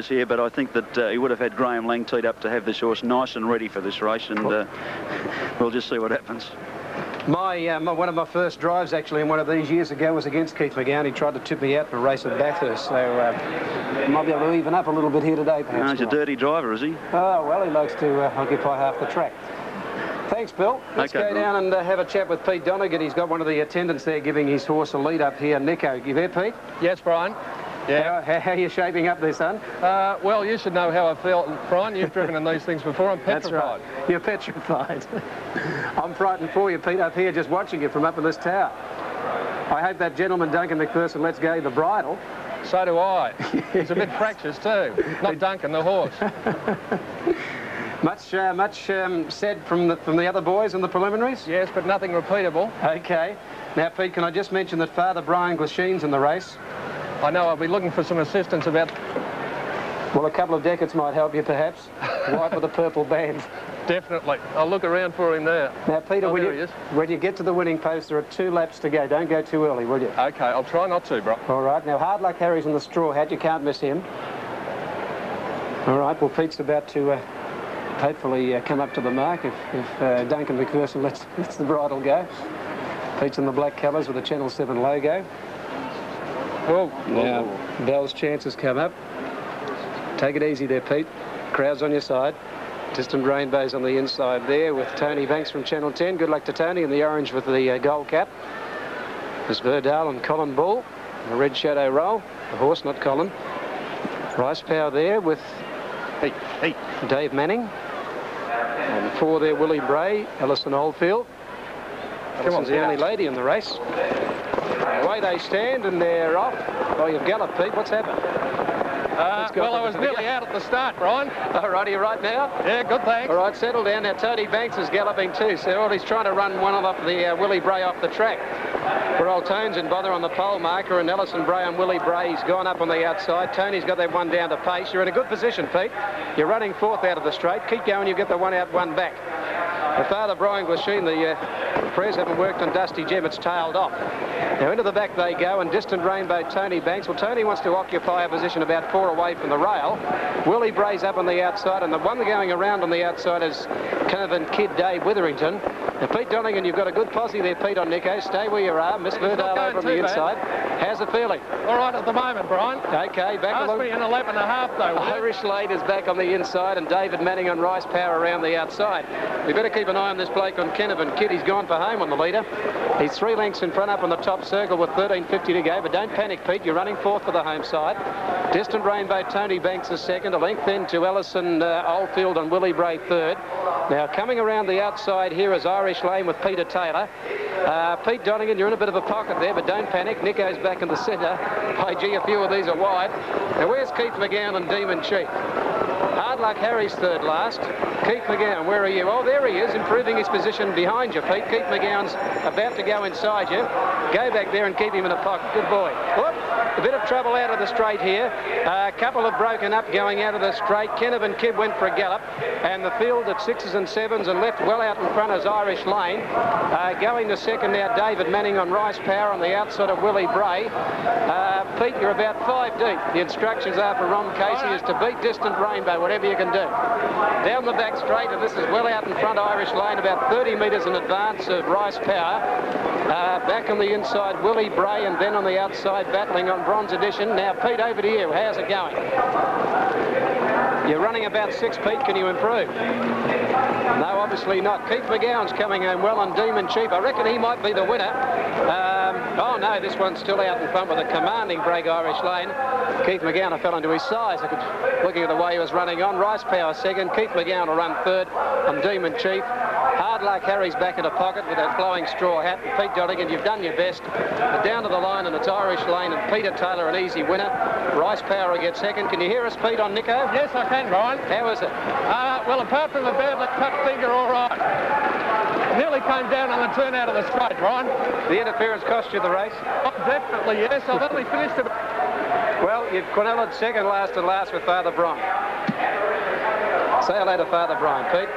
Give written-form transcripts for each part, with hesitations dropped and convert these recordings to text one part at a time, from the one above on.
here, but I think that he would have had Graham Lang teed up to have this horse nice and ready for this race, and we'll just see what happens. One of my first drives actually in one of these years ago was against Keith McGowan. He tried to tip me out in a race at Bathurst, so might be able to even up a little bit here today, perhaps. He's a dirty driver, is he? Oh, well, he likes to occupy half the track. Thanks, Bill. Let's go down and have a chat with Pete Donegan. He's got one of the attendants there giving his horse a lead up here. Nico, you there, Pete? Yes, Brian. Yeah. How are you shaping up there, son? Well, you should know how I feel, Brian. You've driven in these things before. I'm petrified. That's right. You're petrified. I'm frightened for you, Pete, up here just watching you from up in this tower. I hope that gentleman, Duncan McPherson, lets go the bridle. So do I. He's a bit fractious too. Not Duncan, the horse. Much said from the other boys in the preliminaries? Yes, but nothing repeatable. Okay. Now, Pete, can I just mention that Father Brian Glasheen's in the race? I know I'll be looking for some assistance about... Well, a couple of decades might help you, perhaps. White with a purple band. Definitely. I'll look around for him there. Now, Peter, when you get to the winning post, there are 2 laps to go. Don't go too early, will you? OK, I'll try not to, bro. All right. Now, Hard Luck Harry's in the straw hat. You can't miss him. All right. Well, Pete's about to hopefully come up to the mark if Duncan McPherson lets the bridle go. Pete's in the black colours with the Channel 7 logo. Oh, now, Bell's chances come up. Take it easy there, Pete. Crowd's on your side. Distant Rainbow's on the inside there with Tony Banks from Channel 10. Good luck to Tony in the orange with the gold cap. There's Verdale and Colin Ball. A red shadow roll. The horse, not Colin. Rice Power there with Dave Manning. And 4 there, Willie Bray, Alison Oldfield. Alison's the only lady in the race. Away they stand and they're off. Oh, you've galloped, Pete. What's happened? Well, I was nearly out at the start, Brian. All right, are you right now? Yeah, good, thanks. All right, settle down. Now, Tony Banks is galloping too, so he's trying to run one of the Willie Bray off the track. For old Tones and Bother on the pole marker, and Alison Bray and Willie Bray's gone up on the outside. Tony's got that one down to pace. You're in a good position, Pete. You're running 4th out of the straight. Keep going, you get the 1 out, 1 back. The Father Brian Glasheen, the prayers haven't worked on Dusty Gem, it's tailed off. Now into the back they go, and Distant Rainbow, Tony Banks. Well, Tony wants to occupy a position about 4 away from the rail. Willie Bray's up on the outside, and the one going around on the outside is Carnarvon Kid Dave Witherington. Now, Pete Donegan, you've got a good posse there, Pete, on Nico. Stay where you are. Miss Verdale over on the inside. How's it feeling? All right at the moment, Brian. Okay, back along. Must be in a lap and a half, though. Irish Lade is back on the inside, and David Manning on Rice Power around the outside. We better keep an eye on this bloke on Carnarvon Kid. He's gone for home on the leader. He's 3 lengths in front up on the top circle with 13.50 to go, but don't panic, Pete. You're running 4th for the home side. Distant Rainbow, Tony Banks is 2nd. A length in to Alison Oldfield and Willie Bray 3rd. Now, coming around the outside here is Irish Lane with Peter Taylor. Pete Donegan, you're in a bit of a pocket there, but don't panic. Nico's back in the centre. By gee, a few of these are wide. Now, where's Keith McGowan and Demon Chief? Hard Luck Harry's 3rd last. Keith McGowan, where are you? Oh, there he is, improving his position behind you, Pete. Keith McGowan's about to go inside you. Go back there and keep him in a pocket. Good boy. Whoop. A bit of trouble out of the straight here. A couple have broken up going out of the straight. Carnarvon Kid went for a gallop, and the field at 6s and 7s and left well out in front is Irish Lane. Going to 2nd now, David Manning on Rice Power on the outside of Willie Bray. Pete, you're about 5 deep. The instructions are for Ron Casey is to beat Distant Rainbow, whatever you can do. Down the back straight, and this is well out in front, Irish Lane, about 30 metres in advance of Rice Power. Back on the inside, Willie Bray, and then on the outside, battling on Bronze Edition. Now, Pete, over to you. How's it going? You're running about 6, Pete. Can you improve? No, obviously not. Keith McGowan's coming home well on Demon Chief. I reckon he might be the winner. Oh, no, this one's still out in front with a commanding break, Irish Lane. Keith McGowan, I fell into his size. Looking at the way he was running on. Rice Power 2nd. Keith McGowan will run 3rd on Demon Chief. Hard Luck Harry's back in a pocket with that flowing straw hat. Pete Donegan, you've done your best. But down to the line, and it's Irish Lane and Peter Taylor, an easy winner. Rice Power will get 2nd. Can you hear us, Pete, on Nico? Yes, I can, Brian. How is it? Well, apart from a bad cut finger, all right. Nearly came down on the turn out of the straight, Brian. The interference cost you the race? Oh, definitely, yes. I've only finished it. Well, you've quinelled 2nd last and last with Father Brian. Say hello to Father Brian, Pete.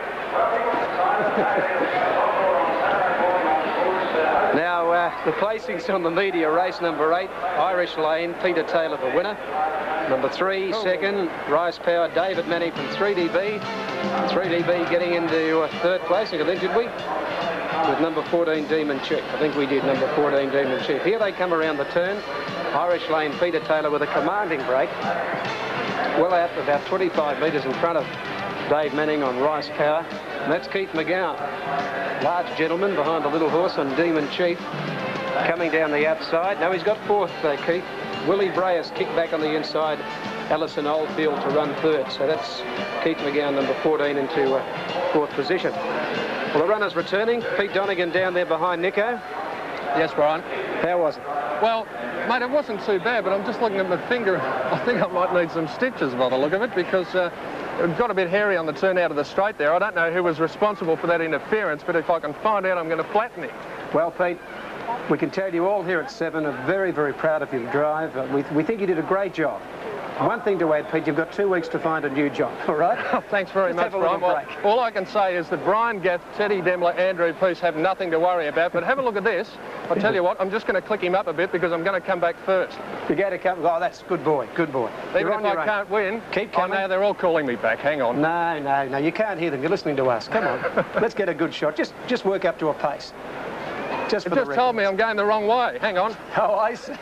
Now, the placings on the media, race number 8, Irish Lane, Peter Taylor the winner. Number 3, second, Rice Power, David Manning from 3DB. 3DB getting into third place, I think, did we? With number 14, Demon Chief. I think we did number 14, Demon Chief. Here they come around the turn. Irish Lane, Peter Taylor with a commanding break. Well out, about 25 metres in front of Dave Manning on Rice Power. And that's Keith McGowan. Large gentleman behind the little horse on Demon Chief. Coming down the outside. Now he's got fourth, Keith. Willie Bray has kicked back on the inside. Alison Oldfield to run third. So that's Keith McGowan, number 14, into fourth position. Well, the runner's returning. Pete Donegan down there behind Nico. Yes, Brian. How was it? Well, mate, it wasn't too bad, but I'm just looking at my finger. I think I might need some stitches by the look of it, because it got a bit hairy on the turn out of the straight there. I don't know who was responsible for that interference, but if I can find out, I'm going to flatten him. Well, Pete, we can tell you all here at 7 are very, very proud of your drive. We think you did a great job. One thing to add, Pete, you've got 2 weeks to find a new job, all right? Oh, thanks very much, Brian. Well, all I can say is that Brian Gaff, Teddy Demler, Andrew Peace have nothing to worry about, but have a look at this. I'll tell you what, I'm just going to click him up a bit because I'm going to come back first. You're going to come... Oh, that's good boy, good boy. Even if I can't win, keep coming. I know they're all calling me back. Hang on. No, you can't hear them. You're listening to us. Come on. Let's get a good shot. Just work up to a pace. It just told me I'm going the wrong way. Hang on. Oh, I see.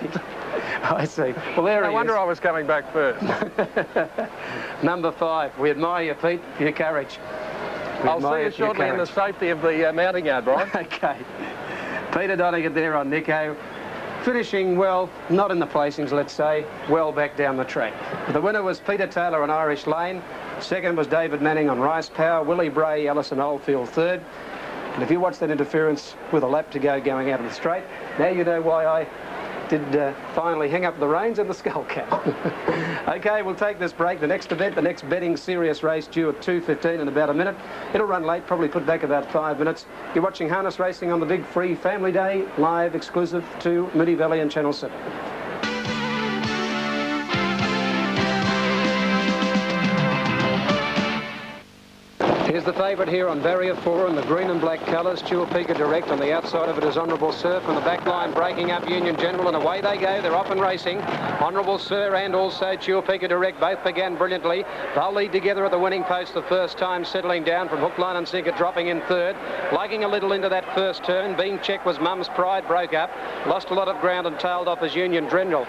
I see. Well, there he is. No wonder I was coming back first. Number 5. We admire you, Pete, for your courage. I'll see you shortly in the safety of the mounting yard, Brian. OK. Peter Donegan there on Nico. Finishing well, not in the placings, let's say, well back down the track. The winner was Peter Taylor on Irish Lane. Second was David Manning on Rice Power. Willie Bray, Alison Oldfield third. And if you watch that interference with a lap to go going out of the straight, now you know why I did finally hang up the reins and the skull cap. OK, we'll take this break. The next event, the next betting serious race due at 2:15 in about a minute. It'll run late, probably put back about 5 minutes. You're watching Harness Racing on the Big Free Family Day, live exclusive to Moonee Valley and Channel 7. Here's the favourite here on barrier 4 in the green and black colours, Chuapika Direct. On the outside of it is Honourable Sir. From the back line, breaking up Union General, and away they go. They're off and racing. Honourable Sir and also Chuapika Direct both began brilliantly. They'll lead together at the winning post the first time, settling down from hook, line and sinker, dropping in third. Lagging a little into that first turn. Being checked was Mum's Pride, broke up. Lost a lot of ground and tailed off as Union General.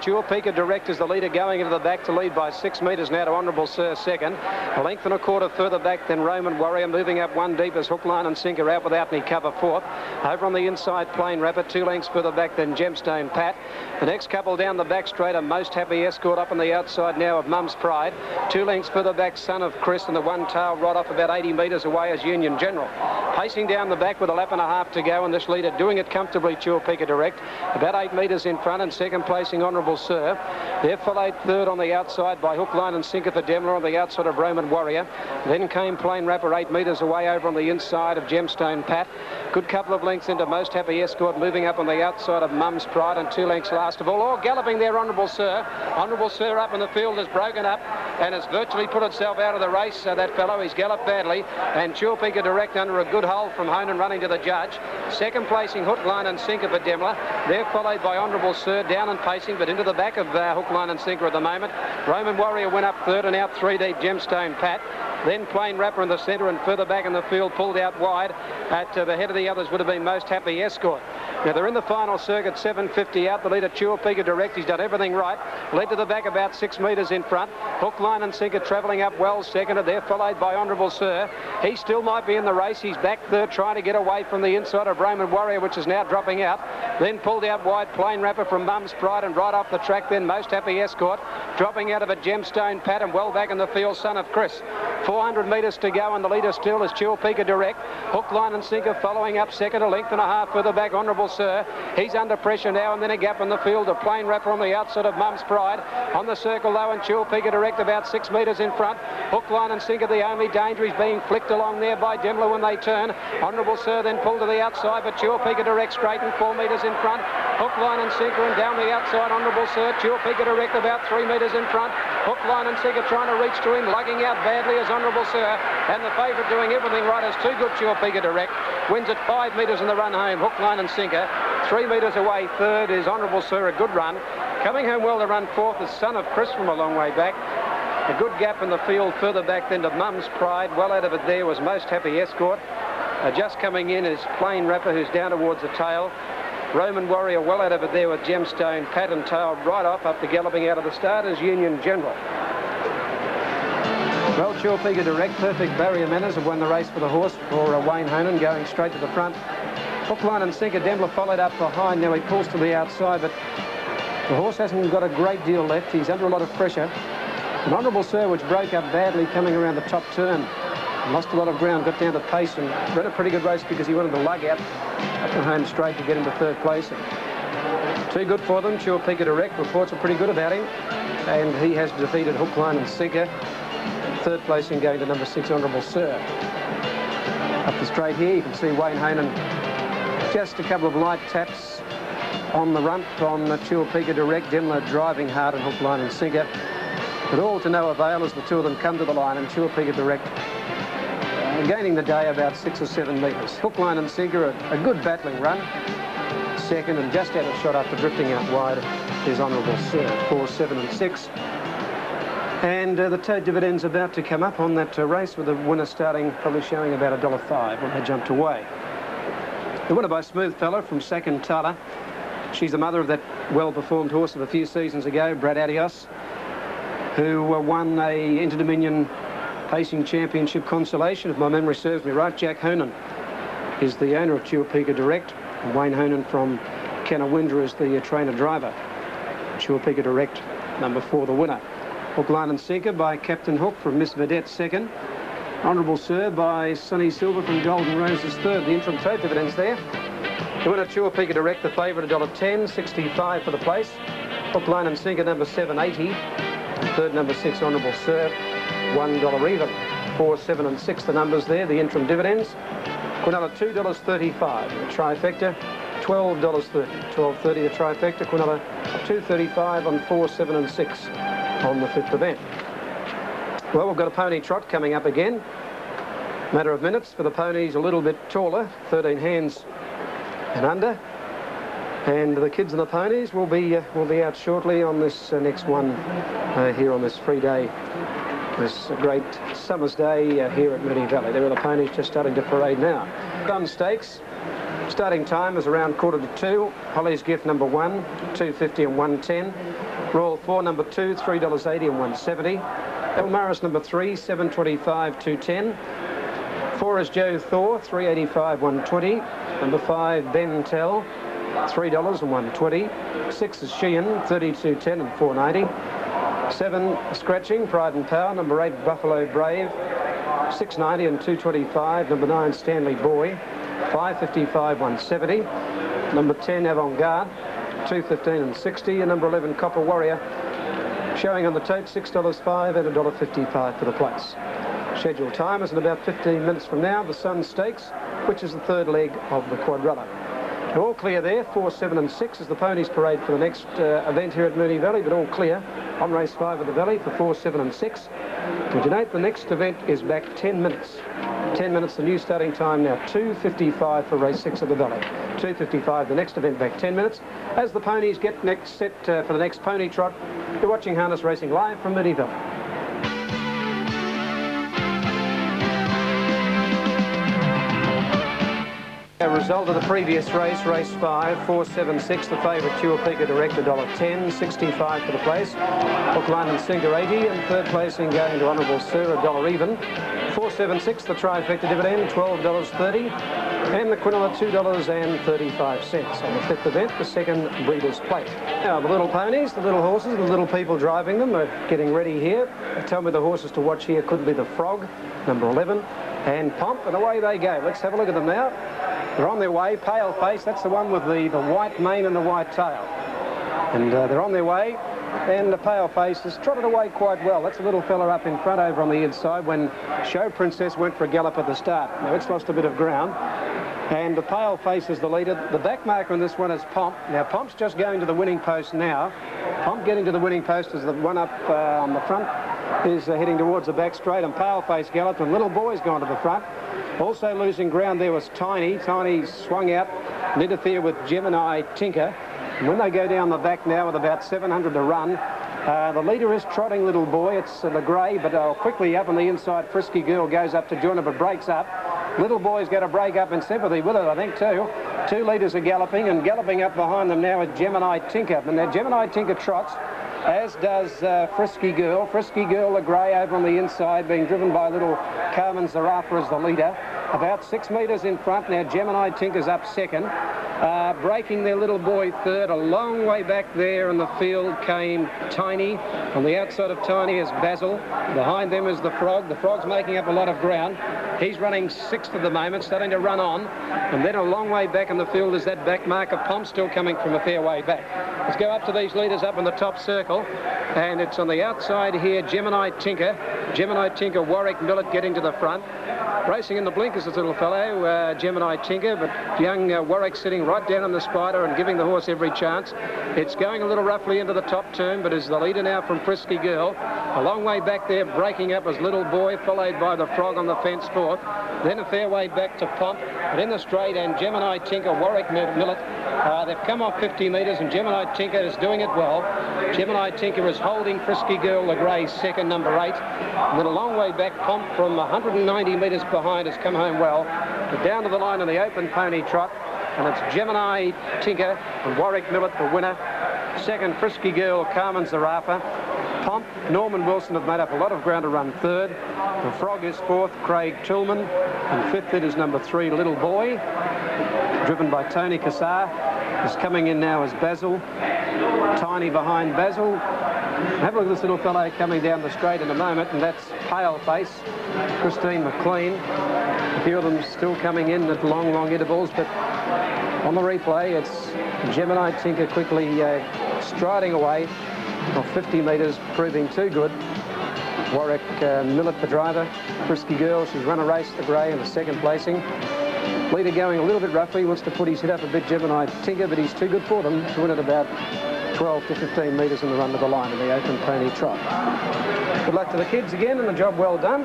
Chuapika Direct is the leader going into the back to lead by 6 metres now to Honourable Sir second. A length and a quarter further back than Roman Warrior, moving up one deep as hook, line and sinker out without any cover fourth. Over on the inside, Plain Rapper, 2 lengths further back than Gemstone Pat. The next couple down the back straight, a Most Happy Escort up on the outside now of Mum's Pride. 2 lengths further back, Son of Chris, and the one tail right off about 80 metres away as Union General. Pacing down the back with a lap and a half to go, and this leader doing it comfortably, Chuapika Direct. About 8 metres in front, and second placing Honourable Sir. They're followed third on the outside by hook, line and sinker for Demler on the outside of Roman Warrior. Then came Plain Rapper 8 metres away over on the inside of Gemstone Pat. Good couple of lengths into Most Happy Escort, moving up on the outside of Mum's Pride, and 2 lengths last of all. Oh, galloping there, Honourable Sir. Honourable Sir up in the field has broken up and has virtually put itself out of the race. That fellow, he's galloped badly. And Chuapika Direct under a good hold from Honan running to the judge. Second placing hook, line and sinker for Demler. They're followed by Honourable Sir, down and pacing, but into the back of hook, line and sinker at the moment. Roman Warrior went up third and out 3 deep, Gemstone Pat. Then Plain Rapper in the centre, and further back in the field, pulled out wide. At the head of the others would have been Most Happy Escort. Now they're in the final circuit, 7:50 out. The leader, Chuapika Direct, he's done everything right. Led to the back about 6 metres in front. Hook, line and sinker travelling up well seconded. They're followed by Honourable Sir. He still might be in the race. He's back third, trying to get away from the inside of Roman Warrior, which is now dropping out. Then pulled out wide, Plain Rapper from Mum's Pride, and right off the track then Most Happy Escort. Dropping out of a Gemstone Pat, and well back in the field, Son of Chris. 400 metres to go, and the leader still is Chuapika Direct. Hook, line and sinker following up second, a length and a half further back, Honourable Sir. He's under pressure now, and then a gap in the field. A Plain Rapper on the outside of Mum's Pride. On the circle low, and Chuapika Direct about 6 metres in front. Hook, line and sinker, the only danger. He's being flicked along there by Demler when they turn. Honourable Sir then pulled to the outside, but Chuapika Direct straightened 4 metres in front. Hook, line and sinker, and down the outside, Honourable Sir. Chuapika Direct about 3 metres in front. Hook, line and sinker trying to reach to him, lugging out badly as Honourable Sir. And the favourite doing everything right is Too Good Chuapika Direct. Wins at 5 metres in the run home, hook, line and sinker. 3 metres away, third is Honourable Sir, a good run. Coming home well to run fourth is Son of Chris from a long way back. A good gap in the field further back than to Mum's Pride. Well out of it there was Most Happy Escort. Just coming in is Plain Rapper, who's down towards the tail. Roman Warrior well out of it there with Gemstone. Pattern tailed right off up to galloping out of the start is Union General. Well, Chilpega Direct, perfect barrier manners, have won the race for the horse for Wayne Honan, going straight to the front. Hook, line and sinker. Dembler followed up behind. Now he pulls to the outside, but the horse hasn't got a great deal left. He's under a lot of pressure. An Honourable Sir, which broke up badly coming around the top turn. Lost a lot of ground, got down to pace and ran a pretty good race because he wanted to lug out up the home straight to get into third place. Too good for them. Chilpega Direct, reports are pretty good about him. And he has defeated Hook, Line and Sinker. Third placing going to number 6, Honourable Sir. Up the straight here, you can see Wayne Honan. Just a couple of light taps on the rump on Chilpega Direct. Dembler driving hard on Hook, Line and Sinker. But all to no avail as the two of them come to the line, and Chilpega Direct gaining the day about 6 or 7 metres. Hook, Line and Sinker, a good battling run. Second, and just out of shot after drifting out wide is Honourable Sir, 4, 7 and 6. And the tote dividends about to come up on that race, with the winner starting probably showing about $1.05 when they jumped away. The winner by Smooth Fellow from Sakantala. She's the mother of that well-performed horse of a few seasons ago, Brad Adios, who won a Inter-Dominion Pacing Championship consolation, if my memory serves me right. Jack Honan is the owner of Chilpega Direct, and Wayne Honan from Canawindra is the trainer-driver. Chilpega Direct, number 4, the winner. Hook, Line and Sinker by Captain Hook from Miss Vedette, 2nd. Honourable Sir by Sonny Silver from Golden Roses, 3rd. The interim tote dividends there. The winner, Chilpega Direct, the favourite, $1.10, 65 for the place. Hook, Line and Sinker, number 7, 80. Third, number 6, Honourable Sir, $1 even. 4, 7 and 6 the numbers there, the interim dividends. Quinella, $2.35. The trifecta, $12.30. $12.30 the trifecta. Quinella, $2.35 on 4, 7 and 6 on the 5th event. Well, we've got a pony trot coming up again. Matter of minutes for the ponies, a little bit taller, 13 hands and under. And the kids and the ponies will be out shortly on this next one here on this free day, this great summer's day here at Moonee Valley. There are the ponies just starting to parade now. Gun Stakes, starting time is around 1:45. Holly's Gift, number 1, $2.50 and $1.10. Royal 4, number 2, $3.80 and $1.70. Elmaris, number 3, $7.25, $2.10. 4 is Joe Thor, $3.85, $1.20. Number 5, Ben Tell, $3 and $1.20. 6 is Sheehan, $32.10 and $4.90. 7, Scratching, Pride and Power. Number 8, Buffalo Brave, $6.90 and $2.25. Number 9, Stanley Boy, $5.55, $1.70. Number 10, Avant-Garde, $2.15 and $60. And number 11, Copper Warrior, showing on the tote, $6.05 and $1.55 for the place. Scheduled time is in about 15 minutes from now, the Sun Stakes, which is the 3rd leg of the quadrilla. All clear there, 4, 7 and 6 is the ponies parade for the next event here at Moonee Valley, but all clear on race 5 of the Valley for 4, 7 and 6. And tonight the next event is back 10 minutes. 10 minutes, the new starting time now, 2:55 for race 6 of the Valley. 2:55, the next event back 10 minutes. As the ponies get next set for the next pony trot, you're watching Harness Racing live from Moonee Valley. A result of the previous race, race 5, 4-7-6, the favourite Chilpega Direct, $1.10, 65 for the place. Hook, Line and Sinker, 80, and third placing going to Honourable Sir, $1 even. 4-7-6, the trifecta dividend, $12.30, and the Quinella, $2.35 on the 5th event, the second Breeders' Plate. Now, the little ponies, the little horses, the little people driving them are getting ready here. Tell me the horses to watch here could be the Frog, number 11, and Pomp, and away they go. Let's have a look at them now. They're on their way. Pale Face, that's the one with the white mane and the white tail. And they're on their way. And the Pale Face has trotted away quite well. That's a little fella up in front over on the inside when Show Princess went for a gallop at the start. Now it's lost a bit of ground. And the Pale Face is the leader. The back marker on this one is Pomp. Now Pomp's just going to the winning post now. Pomp getting to the winning post as the one up on the front is heading towards the back straight, and Pale Face galloped, and Little Boy's gone to the front. Also losing ground there was Tiny. Tiny swung out and interfered with Gemini Tinker. And when they go down the back now with about 700 to run, the leader is trotting Little Boy. It's Le Grey, but quickly up on the inside, Frisky Girl goes up to join her, but breaks up. Little Boy's got to break up in sympathy with it, I think, too. 2 leaders are galloping, and galloping up behind them now is Gemini Tinker. And now Gemini Tinker trots, as does Frisky Girl. Frisky Girl, Le Grey over on the inside, being driven by little Carmen Zarafa as the leader. About 6 metres in front. Now Gemini Tinker's up second. Breaking their Little Boy third. A long way back there in the field came Tiny. On the outside of Tiny is Basil. Behind them is the Frog. The Frog's making up a lot of ground. He's running 6th at the moment, starting to run on. And then a long way back in the field is that back marker Pomp, still coming from a fair way back. Let's go up to these leaders up in the top circle. And it's on the outside here, Gemini Tinker. Gemini Tinker, Warwick Millet getting to the front. Racing in the blinkers, this little fellow, Gemini Tinker, but young Warwick sitting right down on the spider and giving the horse every chance. It's going a little roughly into the top turn, but is the leader now from Frisky Girl. A long way back there, breaking up as Little Boy, followed by the Frog on the fence fourth. Then a fair way back to Pomp, but in the straight, and Gemini Tinker, Warwick Millet. They've come off 50 metres, and Gemini Tinker is doing it well. Gemini Tinker is holding Frisky Girl, Le Grey, second, number 8. And then a long way back, Pomp from 190 metres behind has come home well. But down to the line in the open pony trot, and it's Gemini Tinker and Warwick Millet the winner. Second, Frisky Girl, Carmen Zarafa. Pomp, Norman Wilson have made up a lot of ground to run third. The Frog is fourth, Craig Tillman. And fifth, it is number 3, Little Boy, driven by Tony Cassar. Is coming in now as Basil. Tiny behind Basil. Have a look at this little fellow coming down the straight in a moment, and that's Pale Face, Christine McLean. A few of them still coming in at long intervals, but on the replay, it's Gemini Tinker quickly striding away off 50 metres, proving too good. Warwick Millet, the driver. Frisky Girl, she's run a race at the Grey in the second placing. Leader going a little bit roughly, he wants to put his head up a bit, Gemini Tinker, but he's too good for them to win at about 12 to 15 metres in the run to the line in the open pony trot. Good luck to the kids again, and the job well done.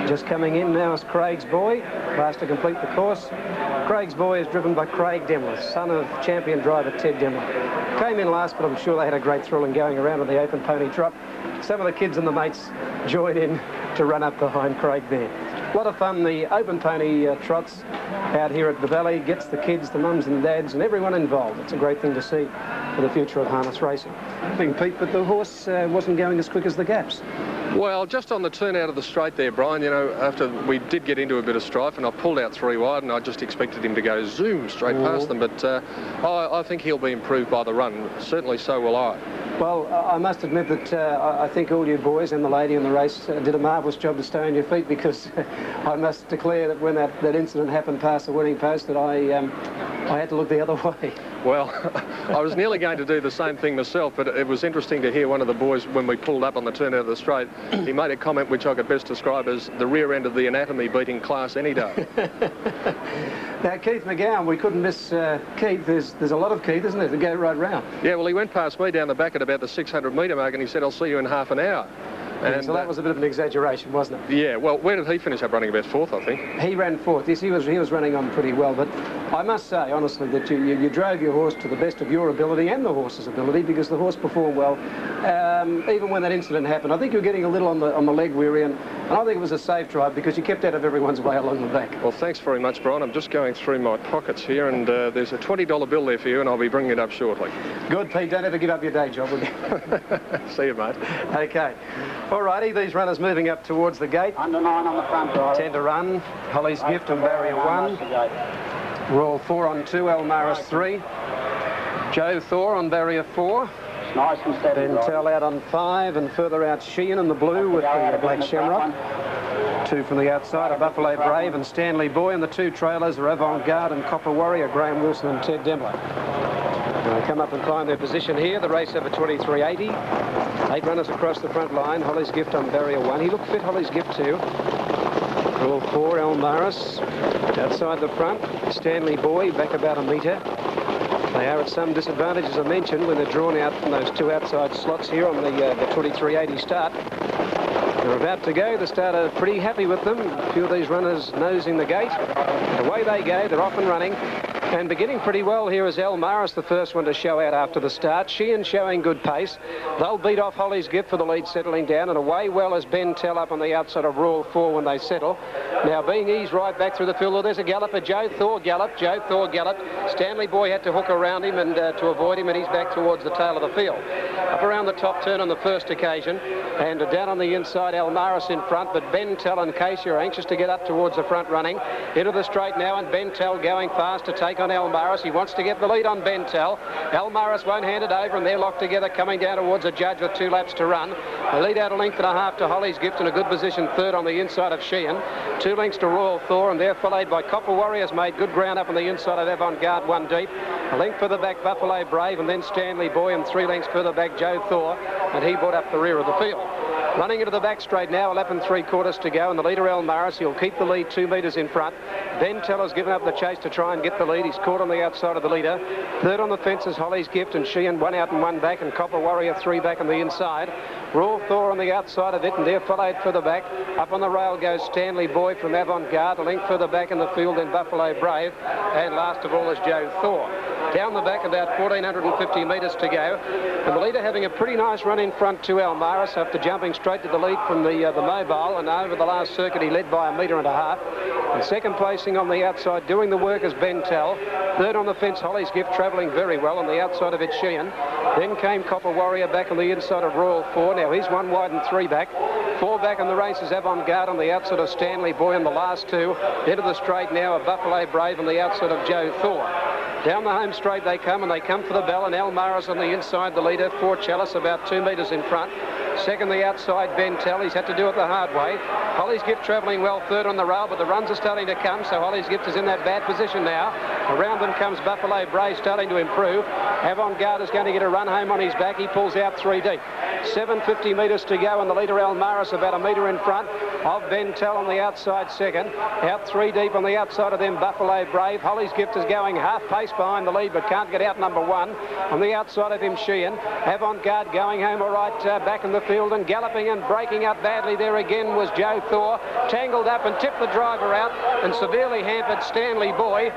Just coming in now is Craig's Boy, last to complete the course. Craig's Boy is driven by Craig Demler, son of champion driver Ted Demler. Came in last, but I'm sure they had a great thrill in going around with the open pony trot. Some of the kids and the mates joined in to run up behind Craig there. A lot of fun, the open pony trots out here at the Valley. Gets the kids, the mums and dads, and everyone involved. It's a great thing to see for the future of harness racing. Big Pete, but the horse wasn't going as quick as the gaps. Well, just on the turn out of the straight there, Brian, you know, after we did get into a bit of strife, and I pulled out 3 wide, and I just expected him to go zoom straight past them, but I think he'll be improved by the run. Certainly so will I. Well, I must admit that I think all you boys and the lady in the race did a marvellous job to stay on your feet, because I must declare that when that incident happened past the winning post, that I had to look the other way. Well, I was nearly going to do the same thing myself, but it was interesting to hear one of the boys, when we pulled up on the turn out of the straight, he made a comment which I could best describe as the rear end of the anatomy beating class any day. Now, Keith McGowan, we couldn't miss Keith. There's a lot of Keith, isn't there, to go right round? Yeah, well, he went past me down the back at about the 600 metre mark, and he said, I'll see you in half an hour. And so that was a bit of an exaggeration, wasn't it? Yeah, well, where did he finish up running? About 4th, I think. He ran 4th. Yes, he was running on pretty well, but I must say, honestly, that you drove your horse to the best of your ability and the horse's ability, because the horse performed well, even when that incident happened. I think you were getting a little on the leg weary, and I think it was a safe drive because you kept out of everyone's way along the back. Well, thanks very much, Brian. I'm just going through my pockets here, and there's a $20 bill there for you, and I'll be bringing it up shortly. Good, Pete. Don't ever give up your day job, will you? See you, mate. Okay. All righty, these runners moving up towards the gate. Under 9 on the front, right. 10 to run. Holly's Gift on barrier 1. Royal 4 on 2, Elmaris 3. Joe Thor on barrier 4. Nice and steady. Then Tell out on 5, and further out Sheehan in the blue with the black shamrock. 2 from the outside, a Buffalo Brave and Stanley Boy, and the 2 trailers are Avant Garde and Copper Warrior, Graham Wilson and Ted Demler. They come up and climb their position here. The race over 23.80. 8 runners across the front line. Holly's Gift on barrier 1. He looked fit, Holly's Gift too. Rule 4, Elmaris. Outside the front, Stanley Boy, back about a metre. They are at some disadvantage, as I mentioned, when they're drawn out from those 2 outside slots here on the 23.80 start. They're about to go. The starter pretty happy with them. A few of these runners nosing the gate. And away they go. They're off and running. And beginning pretty well here is Elmaris, the first one to show out after the start. Sheehan showing good pace. They'll beat off Holly's Gift for the lead, settling down, and away well as Ben Tell up on the outside of Royal 4 when they settle. Now being eased right back through the field. Oh, there's a galloper. Joe Thor galloped. Stanley Boy had to hook around him and to avoid him, and he's back towards the tail of the field. Up around the top turn on the first occasion, and down on the inside, Elmaris in front, but Ben Tell and Casey are anxious to get up towards the front running. Into the straight now, and Ben Tell going fast to take on Elmaris. He wants to get the lead on Ben Tell. Elmaris won't hand it over, and they're locked together, coming down towards a judge with 2 laps to run. They lead out a length and a half to Holly's Gift in a good position, third on the inside of Sheehan. 2 lengths to Royal Thor, and they're followed by Copper Warriors, made good ground up on the inside of Avant-Garde, 1 deep. A length further back, Buffalo Brave, and then Stanley Boy, and 3 lengths further back, Joe Thor, and he brought up the rear of the field. Running into the back straight now, 11 3/4 to go, and the leader Elmaris, he'll keep the lead 2 metres in front. Ben Teller's given up the chase to try and get the lead. He's caught on the outside of the leader. Third on the fence is Holly's Gift, and Sheehan 1 out and 1 back, and Copper Warrior 3 back on the inside. Royal Thor on the outside of it, and they're followed further back. Up on the rail goes Stanley Boy from Avant-Garde, a length further back in the field, then Buffalo Brave, and last of all is Joe Thor. Down the back, about 1,450 metres to go, and the leader having a pretty nice run in front to Elmaris after jumping straight to the lead from the mobile, and over the last circuit he led by 1.5 metres. And second placing on the outside, doing the work as Ben Tell. Third on the fence, Holly's Gift, travelling very well. On the outside of it, Sheehan. Then came Copper Warrior back on the inside of Royal 4. Now he's 1 wide and 3 back. 4 back on the race is Avant-Garde on the outside of Stanley Boy on the last 2. Into the straight now, a Buffalo Brave on the outside of Joe Thor. Down the home straight they come, and they come for the bell, and Elmaris on the inside, the leader, 4 Chalice, about 2 metres in front. Second, the outside, Ben Tell. He's had to do it the hard way. Holly's Gift travelling well, third on the rail, but the runs are starting to come, so Holly's Gift is in that bad position now. Around them comes Buffalo Brave, starting to improve. Avant-Garde is going to get a run home on his back. He pulls out 3 deep. 750 metres to go, and the leader Elmaris about 1 metre in front of Ben Tell on the outside second. Out 3 deep on the outside of them, Buffalo Brave. Holly's Gift is going half pace behind the lead, but can't get out number 1. On the outside of him, Sheehan. Avant-Garde going home all right, back in the field, and galloping and breaking up badly there again was Joe Thor. Tangled up and tipped the driver out, and severely hampered Stanley Boy.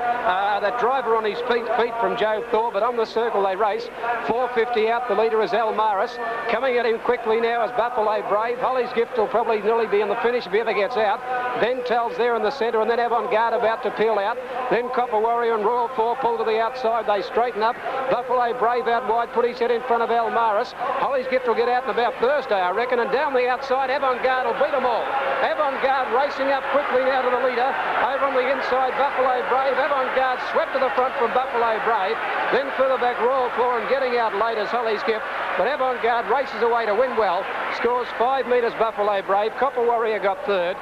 That driver on his feet from Joe Thor, but on the circle they race. 450 out, the leader is Elmaris. Coming at him quickly now is Buffalo Brave. Holly's Gift will probably nearly be in the finish if he ever gets out. Ben Tell's there in the centre, and then Avant-Garde about to peel out. Then Copper Warrior and Royal 4 pull to the outside. They straighten up. Buffalo Brave out wide, put his head in front of Elmaris. Holly's Gift will get out in about Thursday, I reckon, and down the outside, Avant-Garde will beat them all. Avant-Garde racing up quickly now to the leader. Over on the inside, Buffalo Brave. Avant-Garde swept to the front from Buffalo Brave. Then further back, Royal 4, and getting out late as Holly's Gift. But Avant-Garde races away to win well. Scores 5 metres, Buffalo Brave. Copper Warrior got third.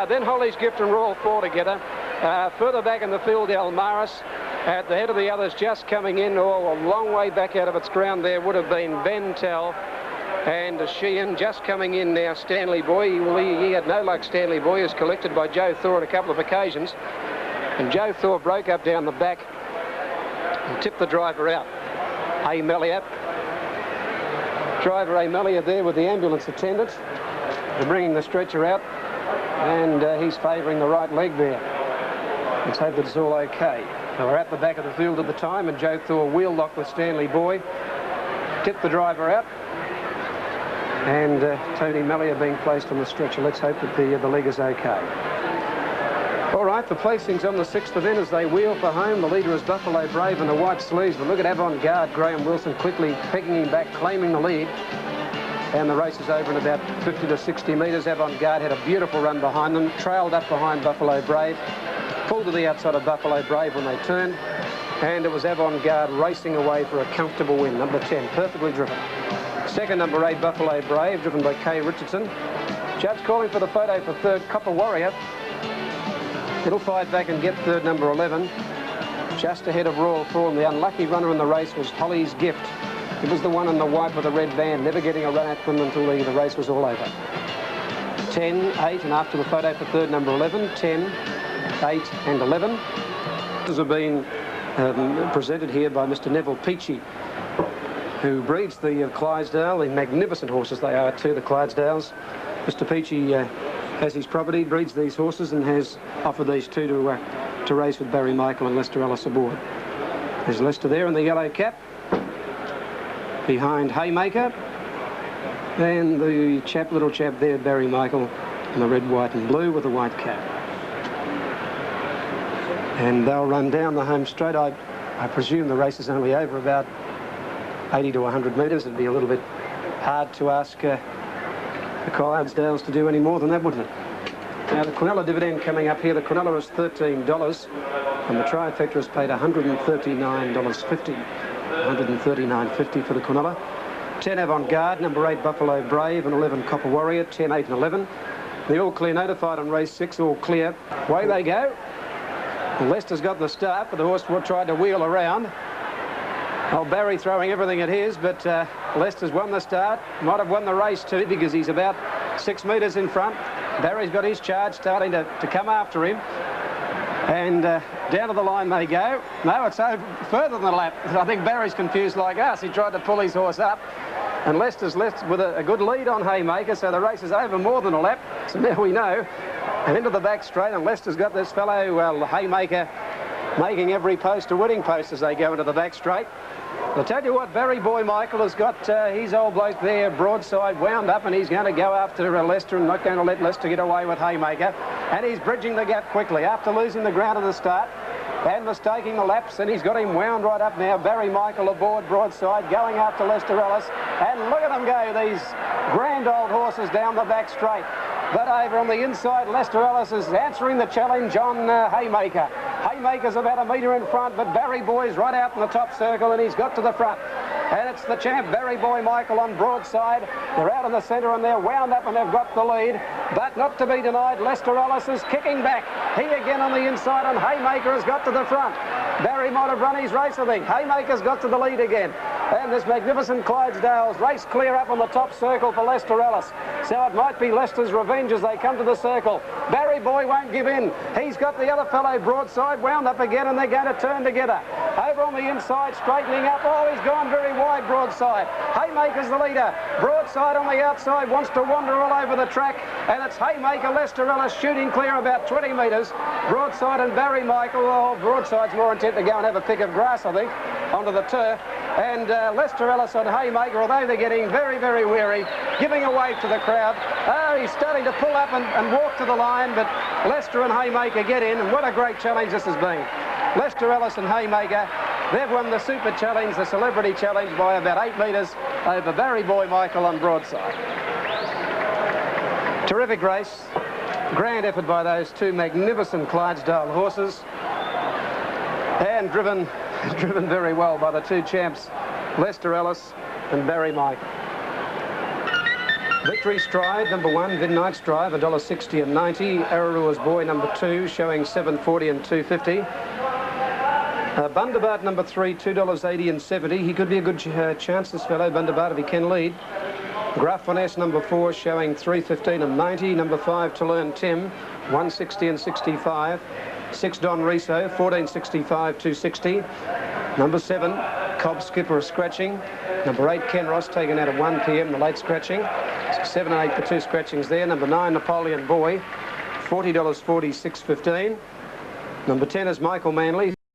Then Holly's Gift and Royal 4 together. Further back in the field, Elmaris. At the head of the others, just coming in, a long way back out of its ground there would have been Ben Tell and Sheehan. Just coming in now, Stanley Boy. He had no luck, Stanley Boy. He was collected by Joe Thor on a couple of occasions. And Joe Thor broke up down the back and tipped the driver out. A. Mellier. Driver A. Mellier there with the ambulance attendant. They're bringing the stretcher out, and he's favouring the right leg there. Let's hope that it's all okay. They were at the back of the field at the time, and Joe Thor wheel locked with Stanley Boy. Tipped the driver out, and Tony Mellier being placed on the stretcher. Let's hope that the leg is okay. All right, the placings on the 6th event as they wheel for home. The leader is Buffalo Brave in the white sleeves, but look at Avant-Garde. Graham Wilson quickly picking him back, claiming the lead. And the race is over in about 50 to 60 metres. Avant-Garde had a beautiful run behind them, trailed up behind Buffalo Brave, pulled to the outside of Buffalo Brave when they turned, and it was Avant-Garde racing away for a comfortable win. Number 10, perfectly driven. Second, number 8, Buffalo Brave, driven by Kay Richardson. Judge calling for the photo for third, Copper Warrior. It'll fight back and get third, number 11. Just ahead of Royal 4, and the unlucky runner in the race was Holly's Gift. It was the one in the white with the red band, never getting a run at them until the race was all over. 10, 8, and after the photo for third, number 11, 10, 8 and 11. These have been presented here by Mr. Neville Peachy, who breeds the Clydesdale, the magnificent horses they are too, the Clydesdales. Mr. Peachy has his property, breeds these horses, and has offered these two to race with Barry Michael and Lester Ellis aboard. There's Lester there in the yellow cap, behind Haymaker, and the little chap there, Barry Michael, in the red, white and blue with the white cap. And they'll run down the home straight. I presume the race is only over about 80 to 100 metres. It'd be a little bit hard to ask the Clydesdales to do any more than that, wouldn't it? Now the Quinella dividend coming up here. The Quinella is $13 and the trifecta has paid $139.50. $139.50 for the Quinella. 10 Avant-Garde, number 8 Buffalo Brave and 11 Copper Warrior, 10, 8 and 11. The all clear notified on race 6, all clear. Away they go. Lester's got the start, but the horse tried to wheel around. Old Barry throwing everything at his, but Lester's won the start. Might have won the race too, because he's about 6 metres in front. Barry's got his charge starting to come after him. And down to the line they go. No, it's over further than a lap. I think Barry's confused like us. He tried to pull his horse up. And Lester's left with a good lead on Haymaker, so the race is over more than a lap. So now we know. And into the back straight, and Lester's got this fellow, well, Haymaker, making every post a winning post as they go into the back straight. I'll tell you what, Barry Boy Michael has got his old bloke there, broadside, wound up, and he's going to go after Lester and not going to let Lester get away with Haymaker. And he's bridging the gap quickly after losing the ground at the start and mistaking the laps, and he's got him wound right up now. Barry Michael aboard broadside, going after Lester Ellis. And look at them go, these grand old horses down the back straight. But over on the inside, Lester Ellis is answering the challenge on Haymaker. Haymaker's about a metre in front, but Barry Boy's right out in the top circle, and he's got to the front. And it's the champ, Barry Boy Michael, on broadside. They're out in the centre, and they're wound up, and they've got the lead. But not to be denied, Lester Ellis is kicking back. He again on the inside, and Haymaker has got to the front. Barry might have run his race, I think. Haymaker's got to the lead again. And this magnificent Clydesdales race clear up on the top circle for Lester Ellis. So it might be Lester's revenge as they come to the circle. Barry Boy won't give in. He's got the other fellow broadside, wound up again, and they're going to turn together. Over on the inside, straightening up. Oh, he's gone very wide broadside. Haymaker's the leader. Broadside on the outside wants to wander all over the track, and it's Haymaker, Lester Ellis shooting clear about 20 metres. Broadside and Barry Michael. Oh, broadside's more intent to go and have a pick of grass, I think, onto the turf. And Lester Ellis on Haymaker, although they're getting very, very weary, giving a wave to the crowd. Oh, he's starting to pull up and walk to the line, but Lester and Haymaker get in, and what a great challenge this has been. Lester Ellis and Haymaker, they've won the Super Challenge, the Celebrity Challenge, by about 8 metres over Barry Boy Michael on broadside. Terrific race. Grand effort by those two magnificent Clydesdale horses. And driven very well by the two champs, Lester Ellis and Barry Michael. Victory Stride, number 1, Midnight's Drive, $1.60 and 90. Ararua's Boy, number 2, showing $7.40 and $2.50. Bundabat, number 3, $2.80 and 70. He could be a good chance, this fellow, Bundabat, if he can lead. Graf Finesse, number 4, showing $3.15 and 90. Number 5, To Learn Tim, $1.60 and 65. 6, Don Riso, $14.65, $2.60. Number 7, Cobb Skipper, scratching. Number 8, Ken Ross, taken out at 1 p.m, the late scratching. 7 and 8 for 2 scratchings there. Number 9, Napoleon Boy, $40.40, $6.15. Number 10 is Michael Manley.